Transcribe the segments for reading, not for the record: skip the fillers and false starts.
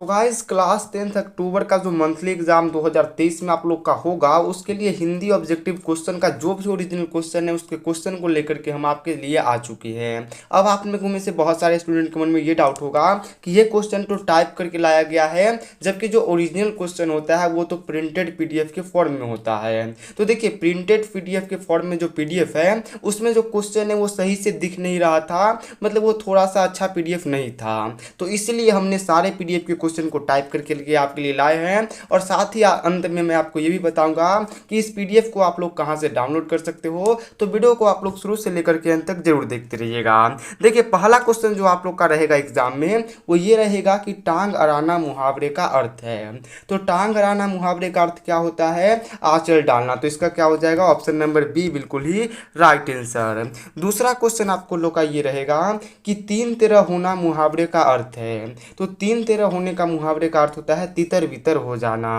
तो guys class 10th अक्टूबर का जो मंथली एग्जाम 2023 में आप लोग का होगा उसके लिए हिंदी ऑब्जेक्टिव क्वेश्चन का जो भी ओरिजिनल क्वेश्चन है उसके क्वेश्चन को लेकर के हम आपके लिए आ चुके हैं। अब आप में से बहुत सारे स्टूडेंट के मन में ये डाउट होगा कि ये क्वेश्चन तो टाइप करके लाया गया है, जबकि जो ओरिजिनल क्वेश्चन होता है वो तो प्रिंटेड पीडीएफ के फॉर्म में होता है। तो देखिए प्रिंटेड पीडीएफ के फॉर्म में जो पीडीएफ है उसमें जो क्वेश्चन है वो सही से दिख नहीं रहा था, मतलब वो थोड़ा सा अच्छा पीडीएफ नहीं था। तो इसलिए हमने सारे पीडीएफ के क्वेश्चन को टाइप करके लिए आपके लिए लाए हैं। और साथ ही अंत में मैं आपको ये भी बताऊंगा कि इस पीडीएफ को आप लोग कहां से डाउनलोड कर सकते हो, तो वीडियो को आप लोग शुरू से लेकर के अंत तक जरूर देखते रहिएगा। देखिए पहला क्वेश्चन जो आप लोग का रहेगा एग्जाम में वो ये रहेगा कि टांग अड़ाना मुहावरे का अर्थ है। तो टांग अड़ाना मुहावरे का अर्थ क्या होता है? आंचल डालना। तो इसका क्या हो जाएगा? ऑप्शन नंबर बी बिल्कुल ही राइट आंसर। दूसरा क्वेश्चन आपको लोग का ये रहेगा कि तीन तेरह होना मुहावरे का अर्थ है। तो तीन तेरह होने का मुहावरे का अर्थ होता है तितर बितर हो जाना।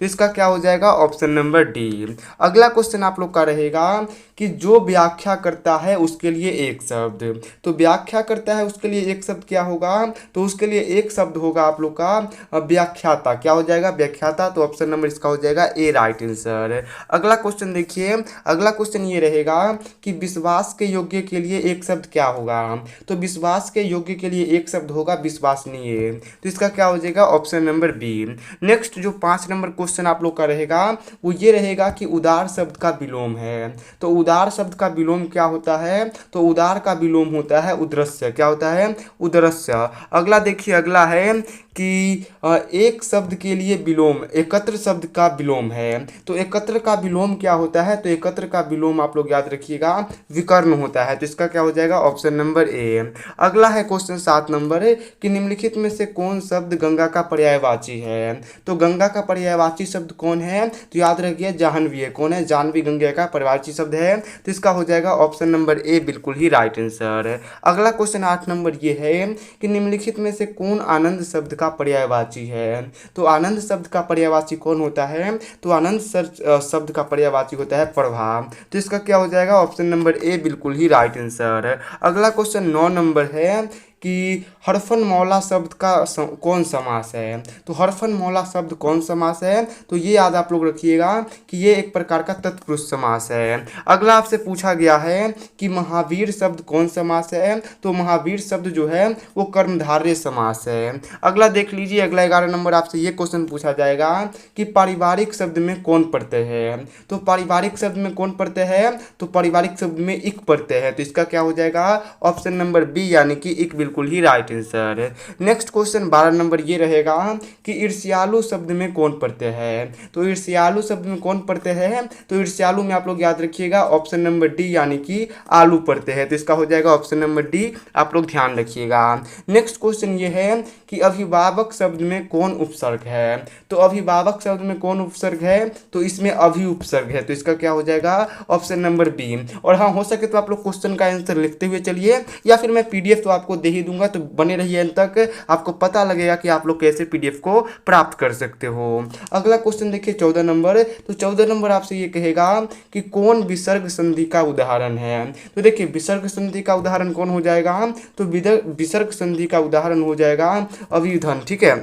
तो इसका क्या हो जाएगा? Option number D. अगला क्वेश्चन आप लोग का रहेगा कि जो व्याख्या करता है उसके लिए एक शब्द। तो व्याख्या करता है उसके लिए एक शब्द क्या होगा? तो उसके लिए एक शब्द होगा आप लोग का व्याख्याता। क्या हो जाएगा? व्याख्याता। तो ऑप्शन नंबर इसका हो जाएगा ए राइट आंसर। अगला क्वेश्चन देखिए, अगला क्वेश्चन ये रहेगा कि विश्वास के योग्य के लिए एक शब्द क्या होगा? तो विश्वास के योग्य के लिए एक शब्द होगा विश्वसनीय। तो इसका क्या हो जाएगा? Option number B. नेक्स्ट जो 5 नंबर क्वेश्चन आप लोग का रहेगा वो ये रहेगा कि उदार शब्द का विलोम है। तो उदार शब्द का विलोम क्या होता है? तो उदार का विलोम होता है उद्रश्य। क्या होता है? उद्रश्य। अगला देखिए, अगला है कि एक शब्द के लिए विलोम एकत्र शब्द का विलोम है। तो एकत्र का विलोम क्या होता है? तो एकत्र का विलोम आप लोग याद रखिएगा विकर्ण होता है। तो इसका क्या हो जाएगा? Option number A. अगला है क्वेश्चन 7 नंबर कि निम्नलिखित में से कौन शब्द गंगा का पर्यायवाची है? तो गंगा का पर्यायवाची शब्द कौन है? तो याद रखिए जाह्नवी है। कौन है? जाह्नवी गंगा का पर्यायवाची शब्द है। तो इसका हो जाएगा ऑप्शन नंबर ए बिल्कुल ही राइट आंसर। अगला क्वेश्चन 8 नंबर ये है कि निम्नलिखित में से कौन आनंद शब्द का पर्यायवाची है? तो आनंद शब्द का पर्यायवाची कौन होता है? तो आनंद शब्द का पर्यायवाची होता है प्रभाव। तो इसका क्या हो जाएगा? ऑप्शन नंबर ए बिल्कुल ही राइट आंसर। अगला क्वेश्चन 9 नंबर है कि हरफन मौला शब्द का कौन समास है? तो हरफन मौला शब्द कौन समास है? तो ये याद आप लोग रखिएगा कि ये एक प्रकार का तत्पुरुष समास है। अगला आपसे पूछा गया है कि महावीर शब्द कौन समास है? तो महावीर शब्द जो है वो कर्मधारय समास है। अगला देख लीजिए, अगला 11 नंबर आपसे ये क्वेश्चन पूछा जाएगा कि पारिवारिक शब्द में कौन प्रत्यय है? तो पारिवारिक शब्द में कौन प्रत्यय है? तो पारिवारिक शब्द में इक प्रत्यय है। तो इसका क्या हो जाएगा? ऑप्शन नंबर बी यानी कि इक बिल्कुल ही right answer. Next question 12 number ये रहेगा कि ईर्ष्यालु शब्द में कौन प्रत्यय है? तो ईर्ष्यालु शब्द में कौन प्रत्यय है? तो ईर्ष्यालु में आप लोग याद रखिएगा ऑप्शन नंबर डी यानी कि आलू प्रत्यय है। तो इसका हो जाएगा ऑप्शन नंबर डी, आप लोग ध्यान रखिएगा। नेक्स्ट क्वेश्चन ये है कि अभिभावक शब्द में कौन उपसर्ग है? तो अभिभावक शब्द में कौन उपसर्ग है? तो इसमें अभि उपसर्ग है। तो इसका क्या हो जाएगा? Option number B. और हाँ, हो सके तो आप लोग क्वेश्चन का आंसर लिखते हुए चलिए, या फिर मैं पीडीएफ तो आपको दे ही दूंगा, तो बने रहिए अंत तक, आपको पता लगेगा कि आप लोग कैसे पीडीएफ को प्राप्त कर सकते हो। अगला क्वेश्चन देखिए 14 नंबर। तो 14 नंबर आपसे ये कहेगा कि कौन विसर्ग संधि का उदाहरण है? तो देखिए विसर्ग संधि का उदाहरण कौन हो जाएगा? तो विसर्ग संधि का उदाहरण हो जाएगा अभिधन। ठीक है,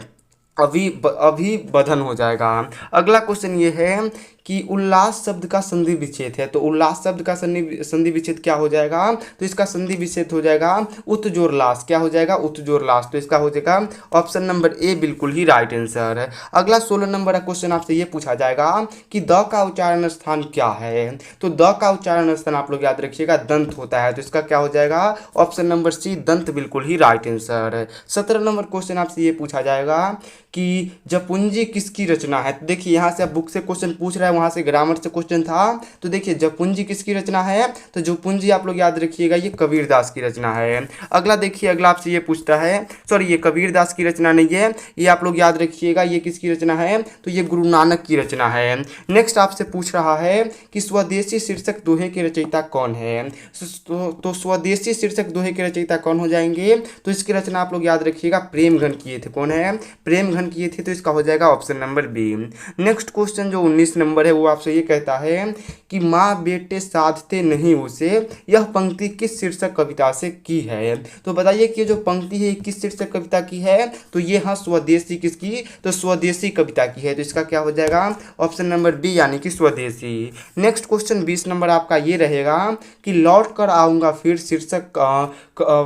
अभिबधन हो जाएगा। अगला क्वेश्चन ये है कि उल्लास शब्द का संधि विच्छेद है। तो उल्लास शब्द का संधि विच्छेद क्या हो जाएगा? तो इसका संधि विच्छेद हो जाएगा उत्जोरलास। क्या हो जाएगा? उत्जोरलास। तो इसका हो जाएगा ऑप्शन नंबर ए बिल्कुल ही राइट आंसर है। अगला 16 नंबर का क्वेश्चन आपसे ये पूछा जाएगा कि द का उच्चारण स्थान क्या है? तो द का उच्चारण स्थान आप लोग याद रखिएगा दंत होता है। तो इसका क्या हो जाएगा? ऑप्शन नंबर सी दंत बिल्कुल ही राइट आंसर है। 17 नंबर क्वेश्चन आपसे ये पूछा जाएगा कि जपुंजी किसकी रचना है? तो देखिए यहाँ से आप बुक से क्वेश्चन पूछ रहा है, वहाँ से ग्रामर से क्वेश्चन था। तो देखिए जपुंजी किसकी रचना है? तो जपुंजी आप लोग याद रखिएगा ये कबीरदास की रचना है। अगला देखिए, अगला आपसे ये पूछता है, सॉरी ये कबीरदास की रचना नहीं है, ये आप लोग याद रखिएगा ये किसकी रचना है? तो ये गुरु नानक की रचना है। नेक्स्ट आपसे पूछ रहा है कि स्वदेशी शीर्षक दोहे के रचयिता कौन है? तो स्वदेशी शीर्षक दोहे के रचयिता कौन हो जाएंगे? तो इसकी रचना आप लोग याद रखिएगा प्रेमघन किए थे। कौन है? प्रेमघन किए थे। तो इसका हो जाएगा option number B. Next question जो 19 नंबर नंबर है वो आपसे ये कहता है कि माँ बेटे साधते नहीं उसे, यह पंक्ति किस शीर्षक कविता से की है। तो बताइए कि ये जो पंक्ति है किस शीर्षक कविता की है, तो ये हाँ स्वदेशी किसकी, तो स्वदेशी कविता की है। तो इसका क्या हो जाएगा ऑप्शन नंबर बी यानी कि स्वदेशी। नेक्स्ट क्वेश्चन 20 नंबर आपका ये रहेगा कि लौट कर आऊँगा फिर शीर्षक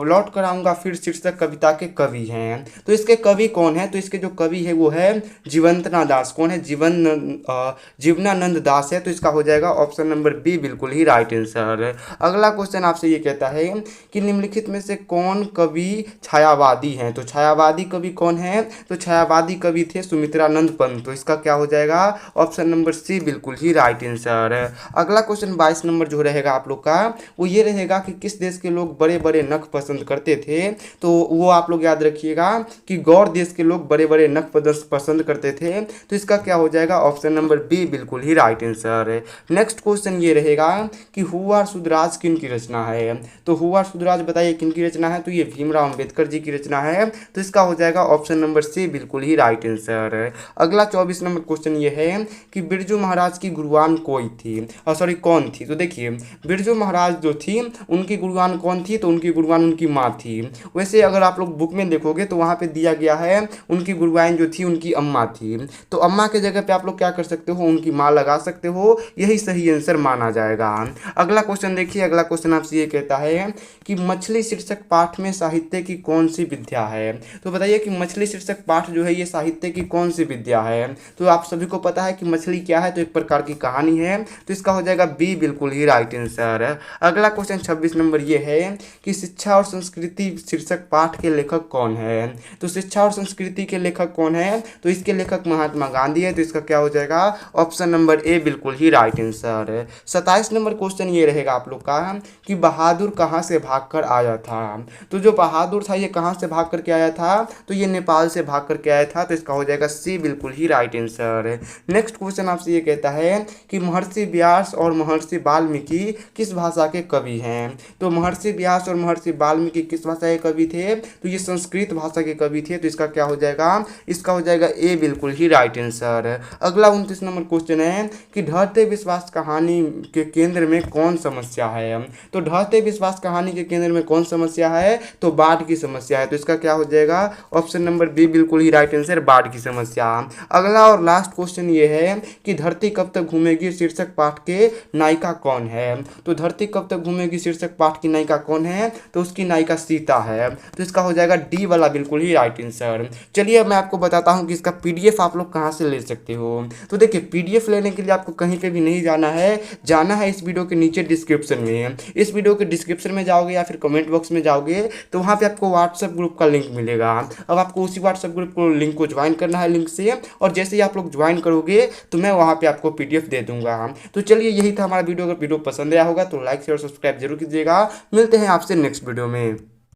लौट कर आऊँगा फिर शीर्षक कविता के कवि हैं। तो इसके कवि कौन है, तो इसके जो कवि है वो है जीवंतना दास। कौन है, जीवनानंद दास है। तो इसका हो जाएगा ऑप्शन नंबर बी बिल्कुल ही राइट आंसर। अगला क्वेश्चन आपसे ये कहता है कि निम्नलिखित में से कौन कवि छायावादी हैं। तो छायावादी कवि कौन है, तो छायावादी कवि थे सुमित्रानंद पंत। तो इसका क्या हो जाएगा ऑप्शन नंबर सी बिल्कुल ही राइट आंसर। अगला क्वेश्चन 22 नंबर जो रहेगा आप लोग का वो ये रहेगा कि किस देश के लोग बड़े बड़े नख पसंद करते थे। तो वो आप लोग याद रखिएगा कि गौर देश के लोग बड़े बड़े नख पसंद करते थे। तो इसका क्या हो जाएगा ऑप्शन नंबर बी बिल्कुल ही राइट आंसर है। नेक्स्ट क्वेश्चन ये रहेगा कि हुआ सुधराज किन की रचना है। तो हुआ सुधराज बताइए किन की रचना है, तो ये भीमराव अंबेडकर जी की रचना है। तो इसका हो जाएगा ऑप्शन नंबर सी बिल्कुल ही राइट आंसर है। अगला 24 नंबर क्वेश्चन ये है कि बिरजू महाराज की गुरुआन कोई थी, सॉरी कौन थी। तो देखिए बिरजू महाराज जो थी उनकी गुरुआन कौन थी, तो उनकी गुरुआन उनकी माँ थी। वैसे अगर आप लोग बुक में देखोगे तो वहाँ पे दिया गया है उनकी गुरुआन जो थी उनकी अम्मा थी। तो अम्मा के जगह पे आप लोग क्या कर सकते हो, उनकी माँ लगा सकते हो, यही सही आंसर माना जाएगा। अगला क्वेश्चन देखिए, अगला क्वेश्चन आपसे ये कहता है कि मछली शीर्षक पाठ में साहित्य की कौन सी विद्या है। तो बताइए कि मछली शीर्षक पाठ जो है ये साहित्य की कौन सी विद्या है। तो आप सभी को पता है कि मछली क्या है, तो एक प्रकार की कहानी है। तो इसका हो जाएगा बी बिल्कुल ही राइट आंसर है। अगला क्वेश्चन 26 नंबर ये है कि शिक्षा और संस्कृति शीर्षक पाठ के लेखक कौन है। तो शिक्षा और संस्कृति के लेखक कौन है, तो इसके लेखक महात्मा गांधी है। तो इसका क्या हो जाएगा ऑप्शन नंबर ए बिल्कुल ही राइट आंसर है। 27 नंबर क्वेश्चन ये रहेगा आप लोग का कि बहादुर कहाँ से भागकर आया था। तो जो बहादुर था ये कहाँ से भाग करके आया था, तो ये नेपाल से भाग करके आया था। तो इसका हो जाएगा सी बिल्कुल ही राइट आंसर है। नेक्स्ट क्वेश्चन आपसे ये कहता है कि महर्षि व्यास और महर्षि वाल्मीकि किस भाषा के कवि हैं। तो महर्षि व्यास और महर्षि वाल्मीकि किस भाषा के कवि थे, तो ये संस्कृत भाषा के कवि थे। तो इसका क्या हो जाएगा, इसका हो जाएगा ए बिल्कुल ही राइट आंसर है। अगला 29 नंबर क्वेश्चन है कि ढहते विश्वास कहानी के केंद्र में कौन समस्या है। तो ढहते विश्वास कहानी के केंद्र में कौन समस्या है, तो बाढ़ की समस्या है। तो इसका क्या हो जाएगा ऑप्शन नंबर बी बिल्कुल ही राइट आंसर, बाढ़ की समस्या। अगला और लास्ट क्वेश्चन ये है कि धरती कब तक घूमेगी शीर्षक पाठ के नायिका कौन है। तो धरती कब तक घूमेगी शीर्षक पाठ की नायिका कौन है, तो उसकी नायिका सीता है। तो इसका हो जाएगा डी वाला बिल्कुल ही राइट आंसर। चलिए अब मैं आपको बताता हूँ कि इसका पीडीएफ आप लोग कहाँ से ले सकते हो। तो देखिए पीडीएफ लेने के लिए आपको कहीं पे भी नहीं जाना है, जाना है इस वीडियो के नीचे डिस्क्रिप्शन में। इस वीडियो के डिस्क्रिप्शन में जाओगे या फिर कमेंट बॉक्स में जाओगे तो वहाँ पे आपको व्हाट्सएप ग्रुप का लिंक मिलेगा। अब आपको उसी व्हाट्सएप ग्रुप को लिंक को ज्वाइन करना है लिंक से, और जैसे ही आप लोग ज्वाइन करोगे तो मैं वहाँ पे आपको पीडीएफ दे दूंगा। तो चलिए यही था हमारा वीडियो। अगर वीडियो पसंद आया होगा तो लाइक शेयर और सब्सक्राइब जरूर कीजिएगा। मिलते हैं आपसे नेक्स्ट वीडियो में।